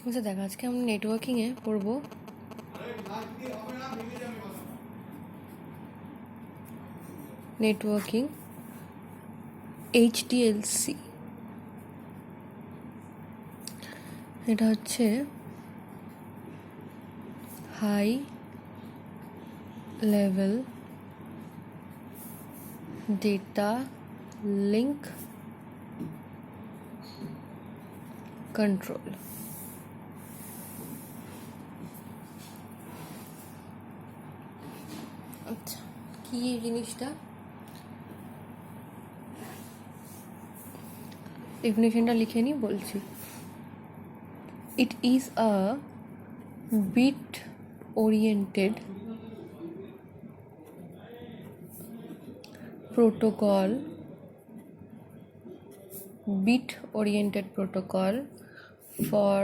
আচ্ছা দেখ, আজকে আমরা নেটওয়ার্কিংয়ে পড়বো নেটওয়ার্কিং HDLC। এটা হচ্ছে high level data link control. আচ্ছা, কি এই জিনিসটা? ডেফিনেশনটা লিখে নিই, বলছি। It is a bit oriented protocol for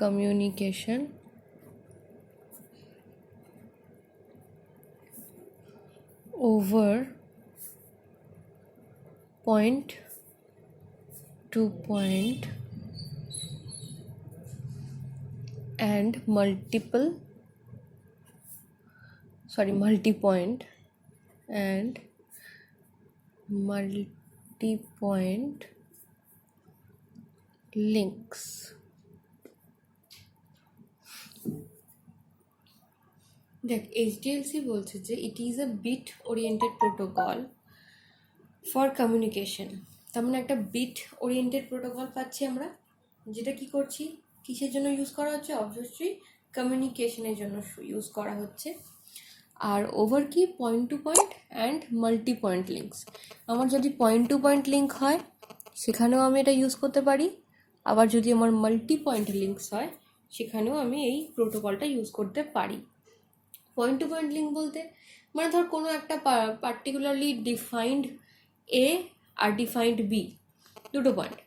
communication over point to point and multi-point and multi-point links। দেখ, HDLC বলছে যে it is a bit oriented protocol for communication. তার মানে একটা বিট ওরিয়েন্টেড প্রোটোকল পাচ্ছি আমরা, যেটা কি করছি, কিসের জন্য ইউজ করা হচ্ছে? অবশ্যই কমিউনিকেশনের জন্য ইউজ করা হচ্ছে। আর ওভার কি? Point to point and multipoint links. আমার যদি পয়েন্ট টু পয়েন্ট লিঙ্ক হয় সেখানেও আমি এটা ইউজ করতে পারি, আবার যদি আমার মাল্টি পয়েন্ট লিঙ্কস হয় সেখানেও আমি এই প্রোটোকলটা ইউজ করতে পারি। পয়েন্ট টু পয়েন্ট লিঙ্ক বলতে মানে ধর কোনো একটা পার্টিকুলারলি ডিফাইন্ড এ আর ডিফাইন্ড বি, দুটো পয়েন্ট,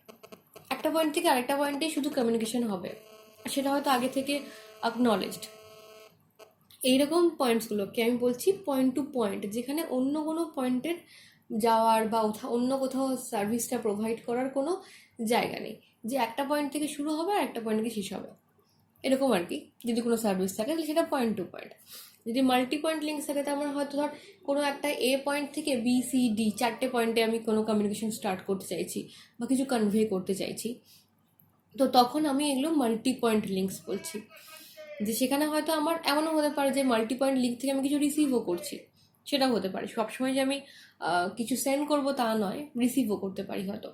একটা পয়েন্ট থেকে আরেকটা পয়েন্টে শুধু কমিউনিকেশন হবে, সেটা হয়তো আগে থেকে অ্যাকনলেজড। এইরকম পয়েন্টসগুলোকে আমি বলছি পয়েন্ট টু পয়েন্ট, যেখানে অন্য কোনো পয়েন্টের যাওয়ার বা অন্য কোথাও সার্ভিসটা প্রোভাইড করার কোনো জায়গা নেই, যে একটা পয়েন্ট থেকে শুরু হবে আর একটা পয়েন্ট থেকে শেষ হবে, এরকম আর কি। যদি কোনো সার্ভিস থাকে তাহলে সেটা পয়েন্ট টু পয়েন্ট। যদি মাল্টি পয়েন্ট লিঙ্কস থাকে তার মানে হয়তো ধর কোনো একটা এ পয়েন্ট থেকে BCD চারটে পয়েন্টে আমি কোনো কমিউনিকেশন স্টার্ট করতে চাইছি বা কিছু কনভে করতে চাইছি, তো তখন আমি এগুলো মাল্টি পয়েন্ট লিঙ্কস বলছি। যে সেখানে হয়তো আমার এমনও হতে পারে যে মাল্টি পয়েন্ট লিঙ্ক থেকে আমি কিছু রিসিভও করছি, সেটাও হতে পারে। সবসময় যে আমি কিছু সেন্ড করবো তা নয়, রিসিভও করতে পারি হয়তো।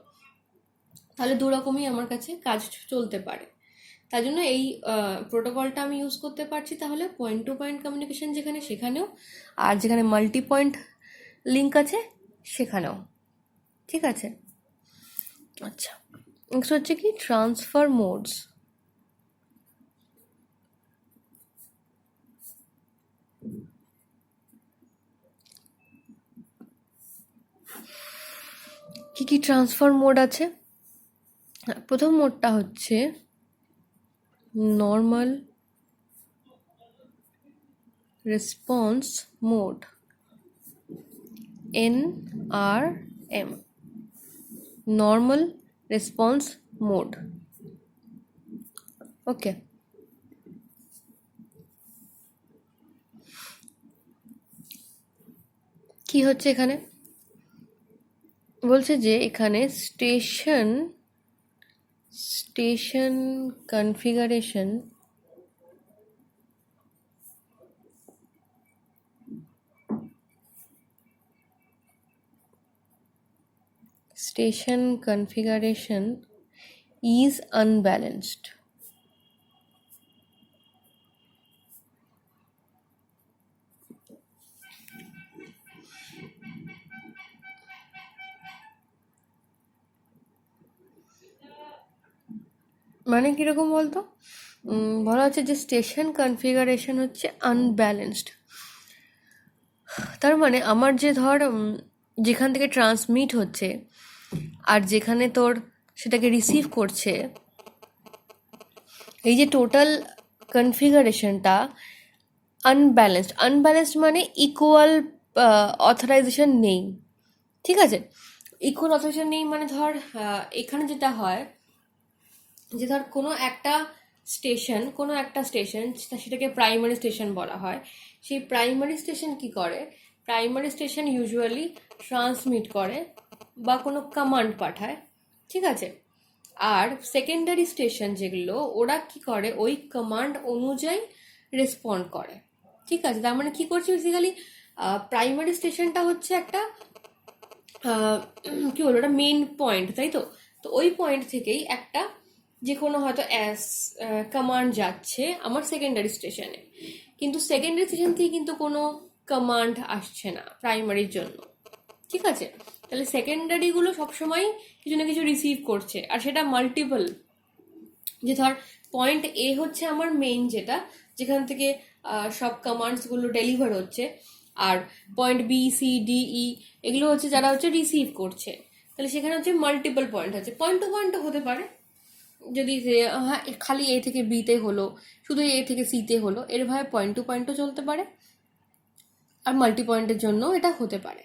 তাহলে দুরকমই আমার কাছে কাজ চলতে পারে। তাই জন্য এই প্রোটোকলটা আমি ইউজ করতে পারছি তাহলে পয়েন্ট টু পয়েন্ট কমিউনিকেশন যেখানে, সেখানেও, আর যেখানে মাল্টি পয়েন্ট লিঙ্ক আছে সেখানেও। ঠিক আছে? আচ্ছা, নেক্সট হচ্ছে কি ট্রান্সফার মোডস। কি কি ট্রান্সফার মোড আছে? প্রথম মোডটা হচ্ছে normal response mode, NRM, normal response mode. Okay, কি হচ্ছে এখানে? বলছে যে এখানে স্টেশন কনফিগারেশন is unbalanced। মানে কিরকম বলতো? বলা হচ্ছে যে স্টেশন কনফিগারেশন হচ্ছে আনব্যালেন্সড। তার মানে আমার যে ধর যেখান থেকে ট্রান্সমিট হচ্ছে আর যেখানে তোর সেটাকে রিসিভ করছে, এই যে টোটাল কনফিগারেশনটা আনব্যালেন্সড মানে ইকুয়াল অথরাইজেশন নেই। ঠিক আছে? ইকুয়াল অথরাইজেশন নেই মানে ধর এখানে যেটা হয় যে ধর কোনো একটা স্টেশন, কোনো একটা স্টেশন, সেটাকে প্রাইমারি স্টেশন বলা হয়। সেই প্রাইমারি স্টেশন কি করে, প্রাইমারি স্টেশন ইউজুয়ালি ট্রান্সমিট করে বা কোনো কমান্ড পাঠায়, ঠিক আছে। আর সেকেন্ডারি স্টেশন যেগুলো, ওরা কি করে, ওই কমান্ড অনুযায়ী রেসপন্ড করে, ঠিক আছে। তার মানে কি করছে বেসিক্যালি, প্রাইমারি স্টেশনটা হচ্ছে একটা কি বলবো, ওটা মেন পয়েন্ট, তাই তো। তো ওই পয়েন্ট থেকেই একটা যে কোনো হয়তো কমান্ড যাচ্ছে আমার সেকেন্ডারি স্টেশনে, কিন্তু সেকেন্ডারি স্টেশন থেকে কিন্তু কোনো কমান্ড আসছে না প্রাইমারির জন্য, ঠিক আছে। তাহলে সেকেন্ডারিগুলো সবসময় কিছু না কিছু রিসিভ করছে, আর সেটা মাল্টিপল। যে ধর পয়েন্ট এ হচ্ছে আমার মেইন, যেটা যেখান থেকে সব কমান্ডসগুলো ডেলিভার হচ্ছে, আর পয়েন্ট বি, সি, ডি, ই এগুলো হচ্ছে যারা হচ্ছে রিসিভ করছে। তাহলে সেখানে হচ্ছে মাল্টিপল পয়েন্ট আছে, পয়েন্ট টু পয়েন্টও হতে পারে, যদি হ্যাঁ খালি এ থেকে বিতে হলো, শুধু এ থেকে সিতে হলো, এরভাবে পয়েন্ট টু পয়েন্টও চলতে পারে, আর মাল্টি পয়েন্টের জন্য এটা হতে পারে।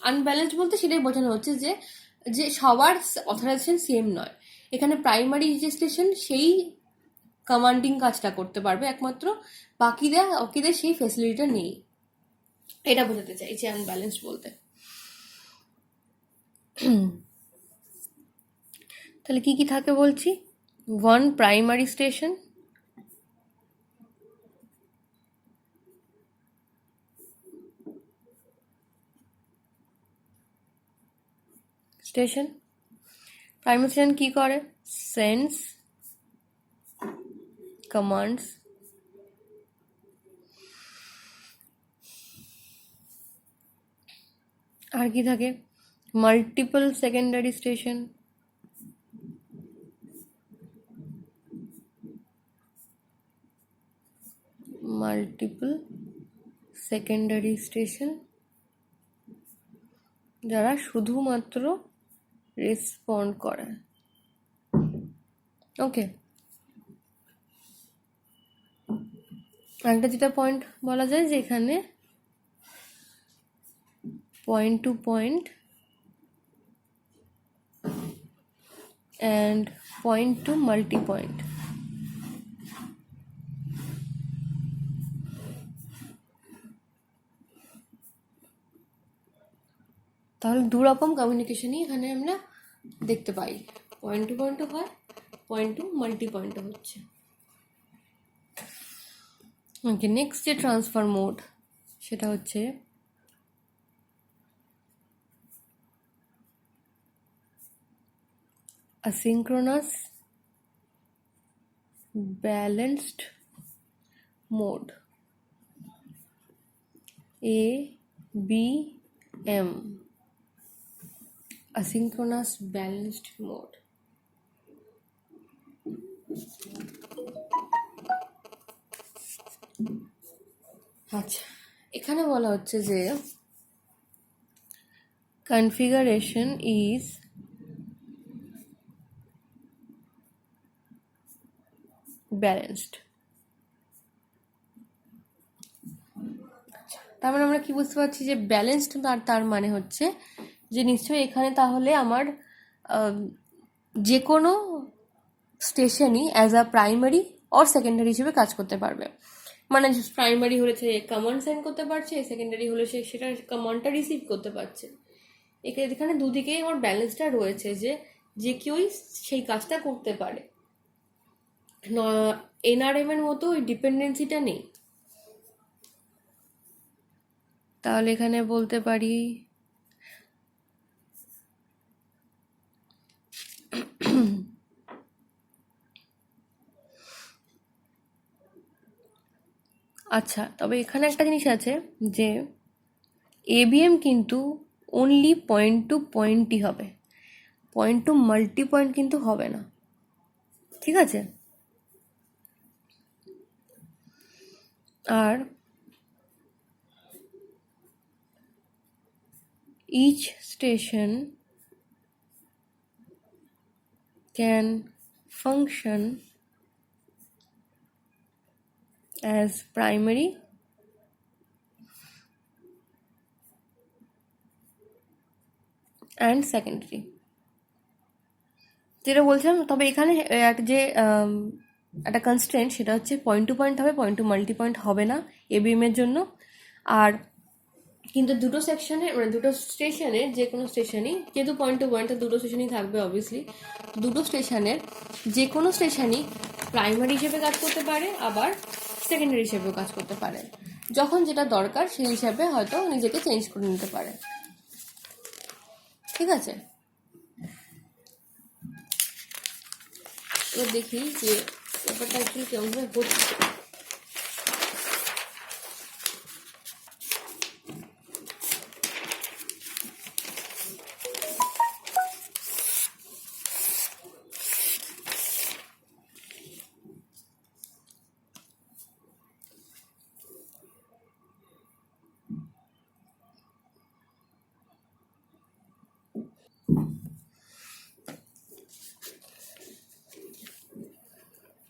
আনব্যালেন্সড বলতে সেটাই বোঝানো হচ্ছে যে যে সবার অথরাইজেশন সেম নয়। এখানে প্রাইমারি যে স্টেশন সেই কমান্ডিং কাজটা করতে পারবে একমাত্র, বাকিদের সেই ফেসিলিটিটা নেই, এটা বোঝাতে চাইছে আনব্যালেন্সড বলতে। তাহলে কি কি থাকে বলছি, one primary station, primary station কি করে, সেন্স কমান্ডস আর কি থাকে, multiple secondary station, multiple secondary station যারা শুধুমাত্র রেসপন্ড করে, ওকে। একটা যেটা পয়েন্ট বলা যায় যে এখানে point to point and point to multipoint. তাহলে দু রকম কমিউনিকেশনই এখানে আমরা দেখতে পাই, পয়েন্ট টু পয়েন্টও হয়, পয়েন্ট টু মাল্টি পয়েন্টও হচ্ছে। ওকে, নেক্সট যে ট্রান্সফার মোড সেটা হচ্ছে asynchronous balanced mode, ABM, asynchronous balanced mode। আচ্ছা, এখানে বলা হচ্ছে যে configuration is balanced। তার মানে আমরা কি বুঝতে পারছি যে ব্যালেন্সড, তার মানে হচ্ছে যে নিশ্চয়ই এখানে তাহলে আমার যে কোনো স্টেশনই as a primary or secondary হিসেবে কাজ করতে পারবে। মানে প্রাইমারি হলে সে কমান্ড সেন্ড করতে পারছে, সেকেন্ডারি হলে সে সেটা কমান্ডটা রিসিভ করতে পারছে। এখানে দুদিকেই আমার ব্যালেন্সটা রয়েছে, যে কেউই সেই কাজটা করতে পারে, এনআরএম এর মতো ওই ডিপেন্ডেন্সিটা নেই। তাহলে এখানে বলতে পারি আচ্ছা, তবে এখানে একটা জিনিস আছে যে এবিএম কিন্তু অনলি পয়েন্ট টু পয়েন্টই হবে, পয়েন্ট টু মাল্টি পয়েন্ট কিন্তু হবে না, ঠিক আছে। আর each station can function as primary and secondary। যেটা বলছিলাম, তবে এখানে যে একটা কনস্ট্রেন্ট সেটা হচ্ছে পয়েন্ট টু পয়েন্ট হবে, পয়েন্ট টু মাল্টি পয়েন্ট হবে না এবিএম এর জন্য। আর কিন্তু দুটো সেকশনে মানে দুটো স্টেশনে, যে কোনো স্টেশনই যেহেতু পয়েন্ট টু পয়েন্ট, দুটো স্টেশনই থাকবে অবভিয়াসলি, দুটো স্টেশনের যে কোনো স্টেশনই প্রাইমারি হিসেবে কাজ করতে পারে, আবার সেকেন্ডারি হিসেবেও কাজ করতে পারে। যখন যেটা দরকার সেই হিসাবে হয়তো নিজেকে চেঞ্জ করে নিতে পারে। ঠিক আছে, এবার দেখি যে ব্যাপারটা অ্যাকচুয়ালি কেমনভাবে হচ্ছে।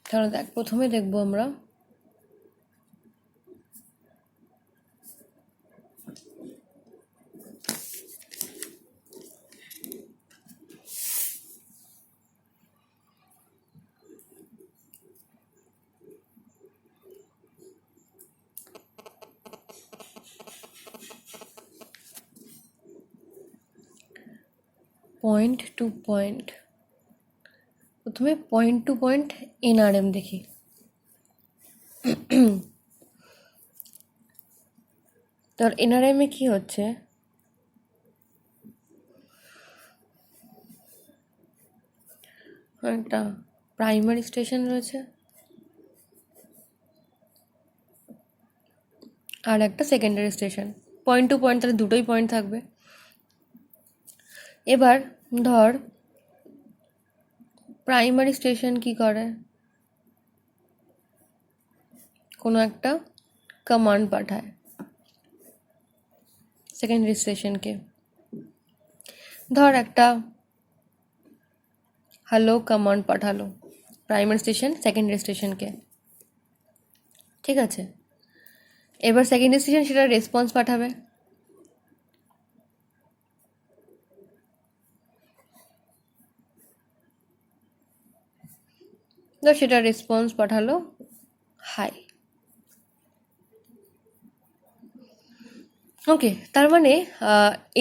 তাহলে দেখ, প্রথমে দেখবো আমরা পয়েন্ট টু পয়েন্ট। প্রথমে পয়েন্ট টু পয়েন্ট এনআরএম দেখি। তোর এনআরএম এ কি হচ্ছে, একটা প্রাইমারি স্টেশন রয়েছে আর একটা secondary station. Point to point, তাহলে দুটোই পয়েন্ট থাকবে। এবার ধর প্রাইমারি স্টেশন কি করে, কোনো একটা কমান্ড পাঠায় সেকেন্ডারি স্টেশনকে। ধর একটা হ্যালো কমান্ড পাঠালো প্রাইমারি স্টেশন সেকেন্ডারি স্টেশনকে। ঠিক আছে, এবার সেকেন্ডারি স্টেশন সেটা রেসপন্স পাঠাবে। তো সেটা রেসপন্স পাঠালো হাই। ওকে, তার মানে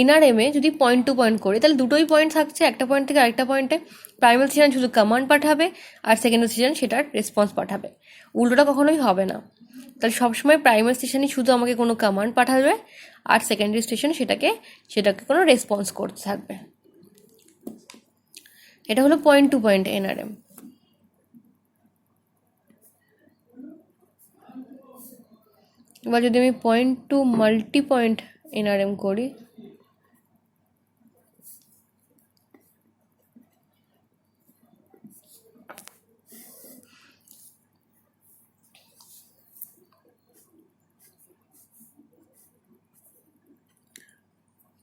এনআরএম এ যদি পয়েন্ট টু পয়েন্ট করি তাহলে দুটোই পয়েন্ট থাকছে, একটা পয়েন্ট থেকে আরেকটা পয়েন্টে। প্রাইমারি স্টেশন শুধু কমান্ড পাঠাবে আর সেকেন্ডারি স্টেশন সেটার রেসপন্স পাঠাবে, উল্টোটা কখনোই হবে না। তাহলে সবসময় প্রাইমারি স্টেশনই শুধু আমাকে কোনো কমান্ড পাঠাবে আর সেকেন্ডারি স্টেশন সেটাকে কোনো রেসপন্স করতে থাকবে। এটা হলো পয়েন্ট টু পয়েন্ট এনআরএম। এবার যদি আমি point to multipoint NRM করি,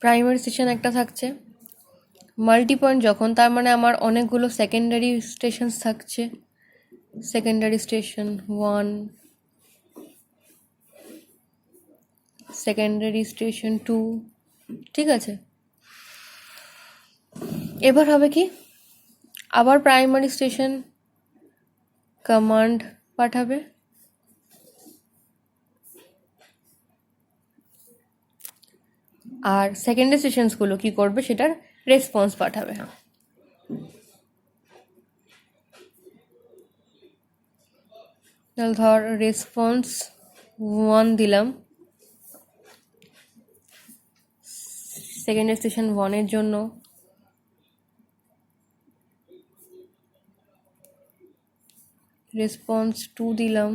প্রাইমারি স্টেশন একটা থাকছে, মাল্টি পয়েন্ট যখন তার মানে আমার অনেকগুলো সেকেন্ডারি স্টেশন থাকছে। Secondary station 1, secondary station 2। ঠিক আছে, এবার হবে কি, আবার প্রাইমারি স্টেশন কমান্ড পাঠাবে আর সেকেন্ডারি স্টেশনসগুলো কি করবে, সেটার রেসপন্স পাঠাবে। তাহলে ধর রেসপন্স 1 দিলাম সেকেন্ডারি স্টেশন 1 এর জন্য, রেসপন্স 2 দিলাম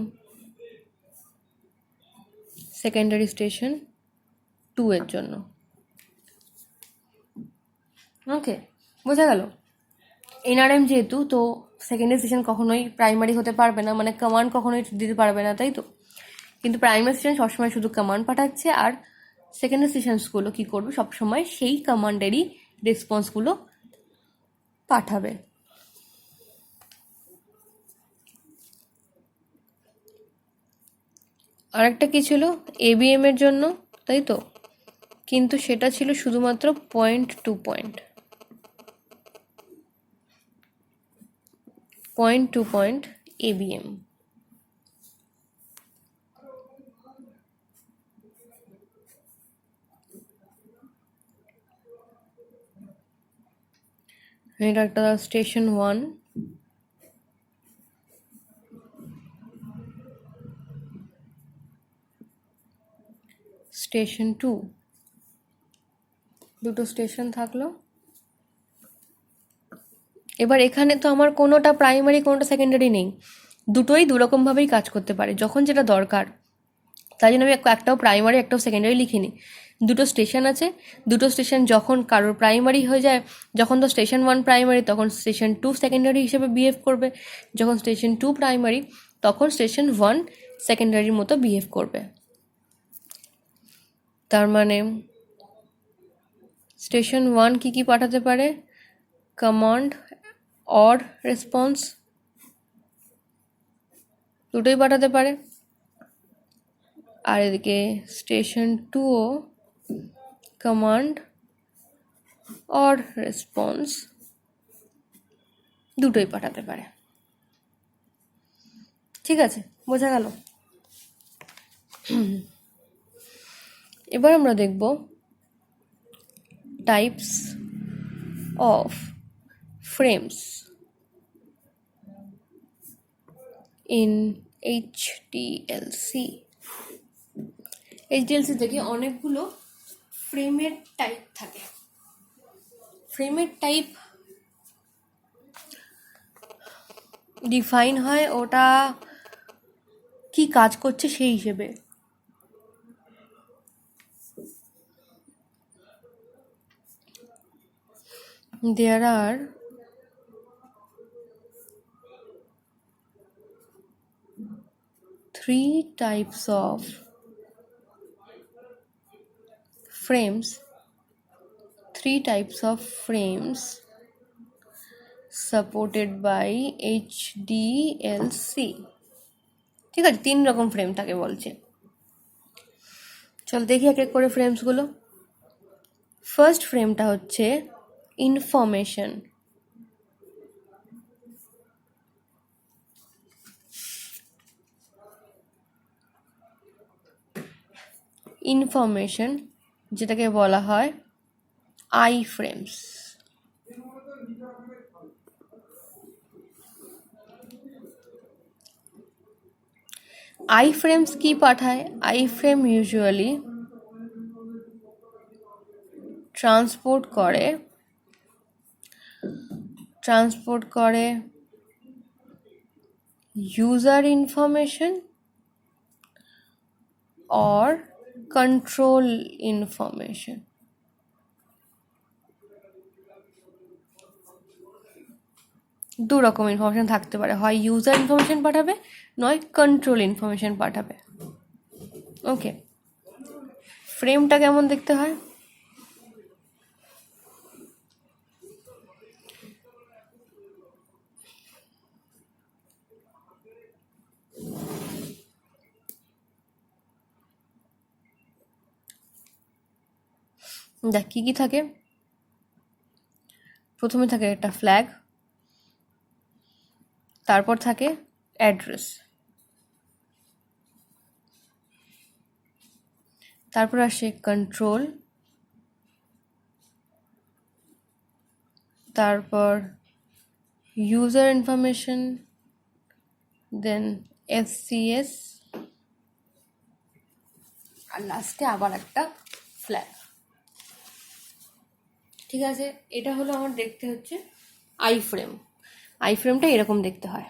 সেকেন্ডারি স্টেশন 2 এর জন্য। ওকে, বোঝা গেল। এনআরএম যেহেতু, তো সেকেন্ডারি স্টেশন কখনোই প্রাইমারি হতে পারবে না, মানে কমান্ড কখনোই দিতে পারবে না, তাই তো। কিন্তু প্রাইমারি স্টেশন সবসময় শুধু কমান্ড পাঠাচ্ছে আর সেকেন্ডারি স্টেশনসগুলো কী করবে, সবসময় সেই কমান্ডেরই রেসপন্সগুলো পাঠাবে। আরেকটা কি ছিল, এবিএম এর জন্য, তাই তো, কিন্তু সেটা ছিল শুধুমাত্র point to point. Point to point ABM। এটা একটা স্টেশন 1, স্টেশন 2, দুটো স্টেশন থাকলো। এবার এখানে তো আমার কোনোটা প্রাইমারি কোনোটা সেকেন্ডারি নেই, দুটোই দুরকমভাবেই কাজ করতে পারে যখন যেটা দরকার। তাই জন্য আমি একটাও প্রাইমারি একটাও সেকেন্ডারি লিখিনি। দুটো স্টেশন আছে, দুটো স্টেশন যখন কারোর প্রাইমারি হয়ে যায়, যখন তো স্টেশন 1 প্রাইমারি তখন স্টেশন 2 সেকেন্ডারি হিসেবে বিহেভ করবে, যখন স্টেশন 2 প্রাইমারি তখন স্টেশন 1 সেকেন্ডারির মতো বিহেভ করবে। তার মানে স্টেশন 1 কি পাঠাতে পারে? কমান্ড অর রেসপন্স, দুটোই পাঠাতে পারে। আর এদিকে স্টেশন 2ও কমান্ড অর রেসপন্স দুটোই পাঠাতে পারে। ঠিক আছে, বোঝা গেল? এবার আমরা দেখব types of frames in HDLC। HDLC থেকে অনেকগুলো ফ্রেমের টাইপ থাকে। ফ্রেমের টাইপ ডিফাইন হয় ওটা কি কাজ করছে সেই হিসেবে। There are 3 types of frames, 3 types of frames supported by HDLC। ঠিক আছে, 3 রকম ফ্রেম থাকে বলছে। চল দেখি এক এক করে ফ্রেমসগুলো। ফার্স্ট ফ্রেমটা হচ্ছে ইনফরমেশন। ইনফরমেশন যেটাকে বলা হয় আই ফ্রেমস। আই ফ্রেমস কি পাঠায়? আই ফ্রেম ইউজুয়ালি ট্রান্সপোর্ট করে user information or control information। দু রকম ইনফরমেশন থাকতে পারে, হয় ইউজার ইনফরমেশন পাঠাবে নয় কন্ট্রোল ইনফরমেশন পাঠাবে। ওকে, ফ্রেমটা কেমন দেখতে হয়? দেখ কি থাকে। প্রথমে থাকে একটা ফ্ল্যাগ, তারপর থাকে অ্যাড্রেস, তারপর আসে কন্ট্রোল, তারপর ইউজার ইনফরমেশন, দেন SCS, আর লাস্টে আবার একটা ফ্ল্যাগ। ঠিক আছে, এটা হলো আমার দেখতে হচ্ছে আই ফ্রেম। আই ফ্রেমটা এরকম দেখতে হয়।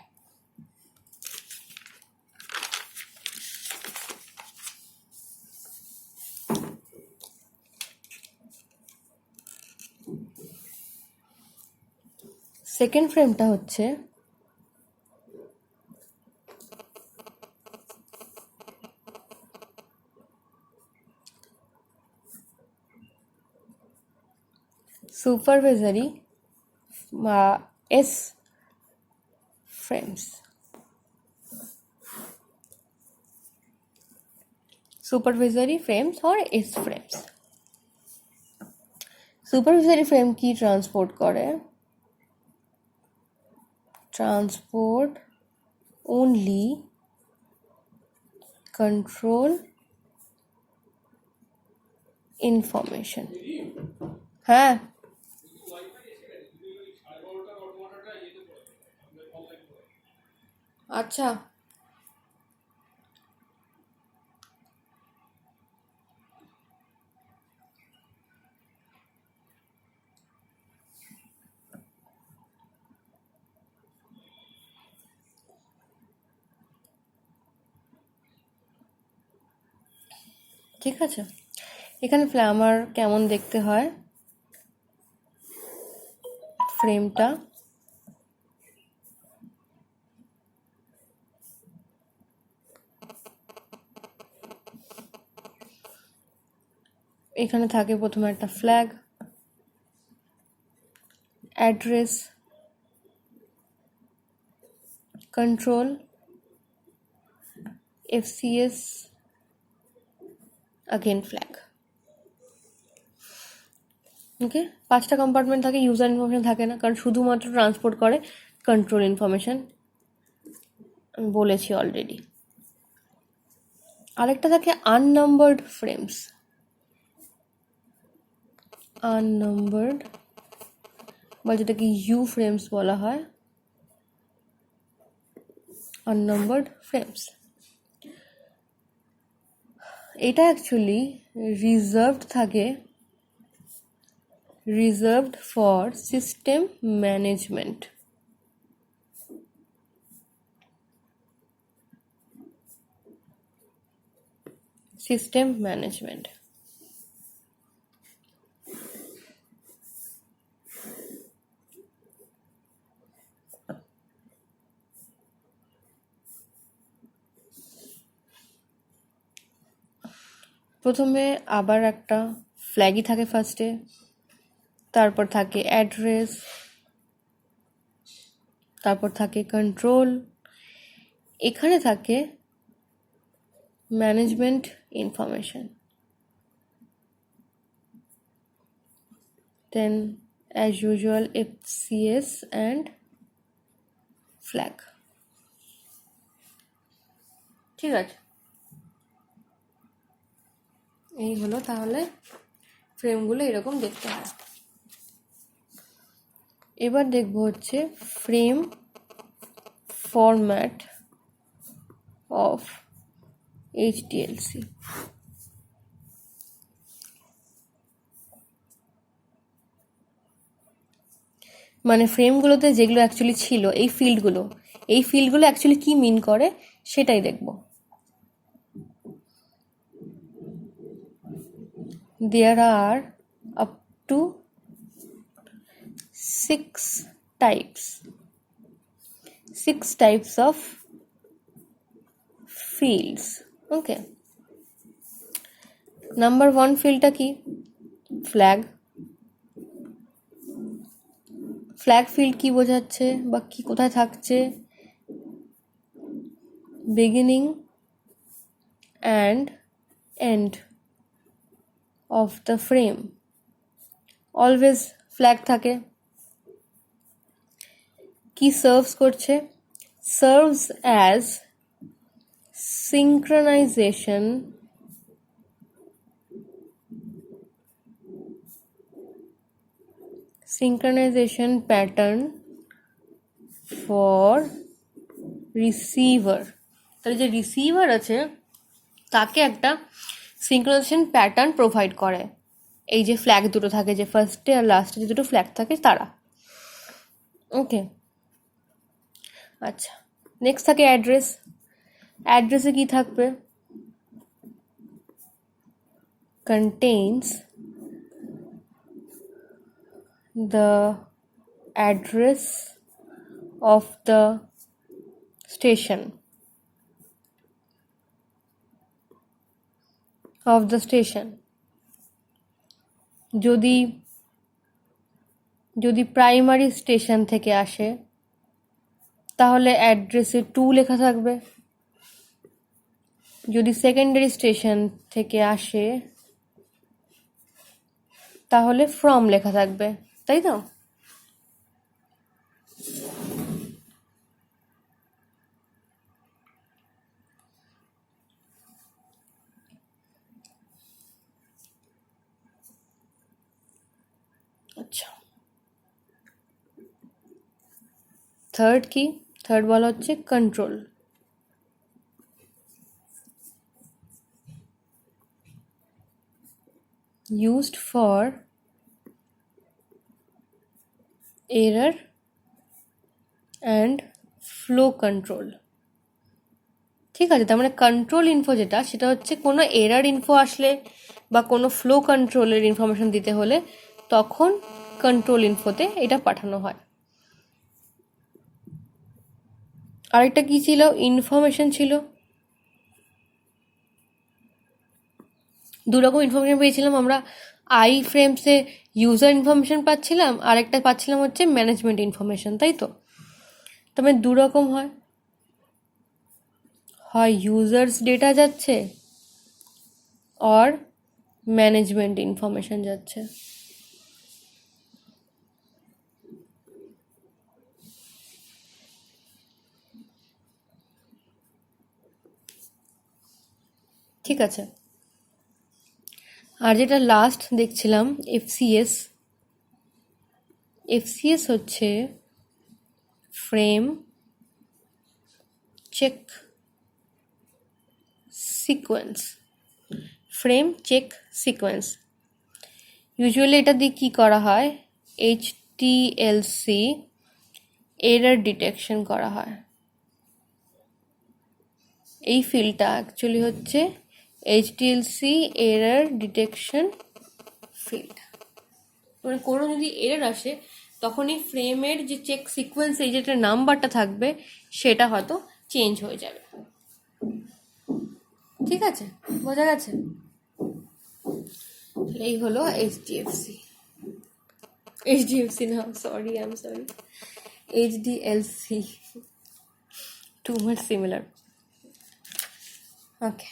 সেকেন্ড ফ্রেমটা হচ্ছে সুপারভাইজারি বা S frames। Supervisory frames or S frames। Supervisory frame কি ট্রান্সপোর্ট করে? transport only control information. হ্যাঁ আচ্ছা ঠিক আছে। এখানে আমার কেমন দেখতে হয় ফ্রেমটা, এখানে থাকে প্রথমে একটা flag, address, control, FCS, again flag. ওকে, 5টা কম্পার্টমেন্ট থাকে, ইউজার ইনফরমেশন থাকে না, কারণ শুধুমাত্র ট্রান্সপোর্ট করে কন্ট্রোল ইনফরমেশন, আমি বলেছি অলরেডি। আরেকটা থাকে আননাম্বার্ড ফ্রেমস, আননাম্বার্ড বা যেটাকে ইউ ফ্রেমস বলা হয়, আননাম্বার্ড ফ্রেমস। এটা actually reserved for system management. System management প্রথমে আবার একটা ফ্ল্যাগই থাকে ফার্স্টে, তারপর থাকে অ্যাড্রেস, তারপর থাকে কন্ট্রোল, এখানে থাকে management information, then as usual FCS and flag. ঠিক আছে, এই হলো তাহলে ফ্রেমগুলো এরকম দেখতে হয়। এবার দেখবো হচ্ছে ফ্রেম ফরম্যাট অফ HDLC। মানে ফ্রেমগুলোতে যেগুলো অ্যাকচুয়ালি ছিল এই ফিল্ডগুলো অ্যাকচুয়ালি কি মিন করে সেটাই দেখব। There are up to 6 types of fields. Okay, number 1 ফিল্ডটা কি? ফ্ল্যাগ। ফ্ল্যাগ ফিল্ড কি বোঝাচ্ছে বা কি কোথায় থাকছে? Beginning and end of the frame always flag থাকে। কি সার্ভস করছে? Serves as synchronization pattern for receiver। তাহলে যে রিসিভার আছে তাকে একটা সিঙ্ক্রোনাইজেশন প্যাটার্ন প্রোভাইড করে। এই যে ফ্ল্যাগ দুটো থাকে, যে ফার্স্টে আর লাস্টে যে দুটো ফ্ল্যাগ থাকে তারা। ওকে, আচ্ছা, নেক্সট থাকে অ্যাড্রেস। অ্যাড্রেসে কি থাকবে? contains the address of the station যদি প্রাইমারি স্টেশন থেকে আসে তাহলে অ্যাড্রেসে 2 লেখা থাকবে, যদি সেকেন্ডারি স্টেশন থেকে আসে তাহলে ফ্রম লেখা থাকবে, তাই তো? থার্ড কি, থার্ড বলা হচ্ছে control. used for error and flow control। ঠিক আছে, তার মানে কন্ট্রোল ইনফো যেটা, সেটা হচ্ছে কোনো এরার ইনফো আসলে বা কোনো ফ্লো কন্ট্রোলের ইনফরমেশন দিতে হলে তখন কন্ট্রোল ইনফোতে এটা পাঠানো হয়। আরেকটা কি ছিল, ইনফরমেশন ছিল। দুরকম ইনফরমেশন পেয়েছিলাম আমরা, আই ফ্রেমসে ইউজার ইনফরমেশন পাচ্ছিলাম, আরেকটা পাচ্ছিলাম হচ্ছে ম্যানেজমেন্ট ইনফরমেশন, তাই তো? তবে দুরকম হয়, হয় ইউজার্স ডেটা যাচ্ছে অর ম্যানেজমেন্ট ইনফরমেশন যাচ্ছে। ঠিক আছে, আর যেটা লাস্ট দেখছিলাম এফসিএস। এফসিএস হচ্ছে frame check sequence. Frame check sequence usually এটা দিয়ে কী করা হয়, এইচটিএলসি এরার ডিটেকশন করা হয়। এই ফিল্ডটা অ্যাকচুয়ালি হচ্ছে এইচটিএলসি এরার ডিটেকশন ফিল্ড। মানে কোনো যদি এরার আসে তখন এই ফ্রেমের যে চেক সিকোয়েন্স, এই যেটা নাম্বারটা থাকবে সেটা হয়তো চেঞ্জ হয়ে যাবে। ঠিক আছে, বোঝা গেছে? এই হলো এইচডিএফসি না, sorry, I am sorry, HDLC, too much similar. Okay.